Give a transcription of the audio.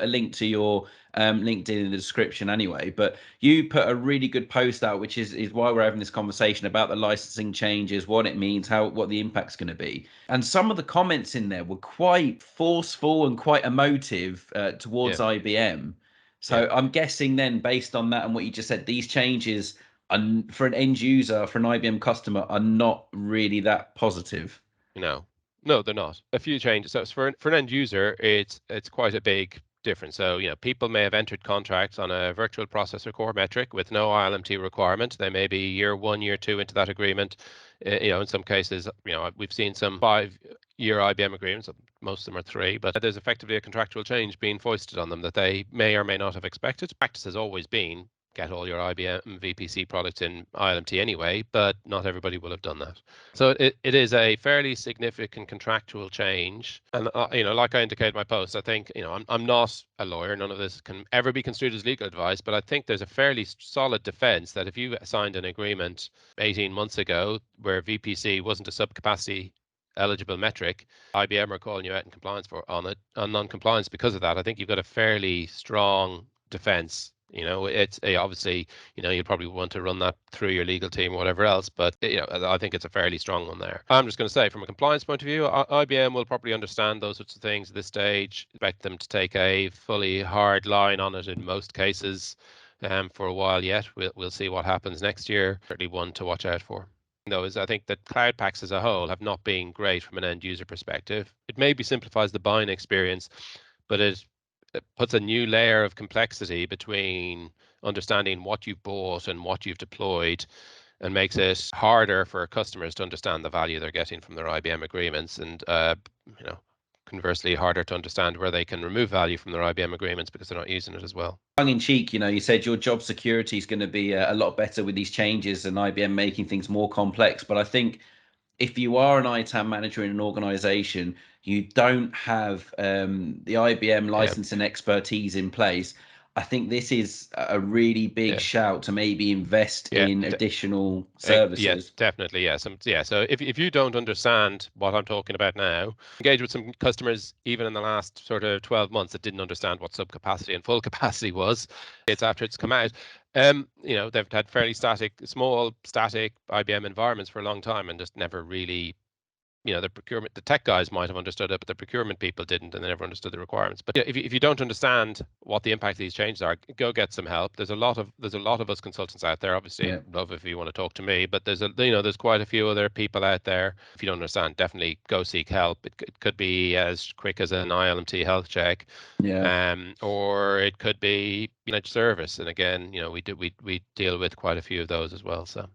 put a link to your LinkedIn in the description anyway. But you put a really good post out, which is why we're having this conversation about the licensing changes, what it means, what the impact's going to be. And some of the comments in there were quite forceful and quite emotive towards IBM. So I'm guessing then, based on that and what you just said, these changes for an end user, for an IBM customer, are not really that positive. No, they're not. A few changes. So for an end user, it's quite a big difference. So, people may have entered contracts on a virtual processor core metric with no ILMT requirement. They may be year 1, year 2 into that agreement. In some cases, we've seen some 5-year IBM agreements. Most of them are 3, but there's effectively a contractual change being foisted on them that they may or may not have expected. Practice has always been get all your IBM VPC products in ILMT anyway, but not everybody will have done that. So it is a fairly significant contractual change. And, like I indicated in my post, I think, I'm not a lawyer. None of this can ever be construed as legal advice, but I think there's a fairly solid defense that if you signed an agreement 18 months ago where VPC wasn't a subcapacity eligible metric, IBM are calling you out in compliance on non-compliance because of that. I think you've got a fairly strong defense. It's obviously, you probably want to run that through your legal team or whatever else, but I think it's a fairly strong one there. I'm just going to say, from a compliance point of view, IBM will probably understand those sorts of things at this stage. Expect them to take a fully hard line on it in most cases for a while yet. We'll see what happens next year. Certainly one to watch out for. Though, is I think that cloud packs as a whole have not been great from an end user perspective. It maybe simplifies the buying experience, but it puts a new layer of complexity between understanding what you've bought and what you've deployed, and makes it harder for customers to understand the value they're getting from their IBM agreements, and conversely harder to understand where they can remove value from their IBM agreements because they're not using it as well. Tongue in cheek, you said your job security is going to be a lot better with these changes and IBM making things more complex. But I think if you are an ITAM manager in an organization, you don't have the IBM licensing expertise in place. I think this is a really big shout to maybe invest in additional services. Yeah, definitely. Yeah. So if you don't understand what I'm talking about now, engage with some customers even in the last sort of 12 months that didn't understand what subcapacity and full capacity was. It's after it's come out. They've had fairly small static IBM environments for a long time and just never really, the tech guys might have understood it, but the procurement people didn't, and they never understood the requirements. But if you don't understand what the impact of these changes are, go get some help. There's a lot of us consultants out there. Obviously, love if you want to talk to me, but there's quite a few other people out there. If you don't understand, definitely go seek help. It could be as quick as an ILMT health check, or it could be managed service. And again, we deal with quite a few of those as well. So.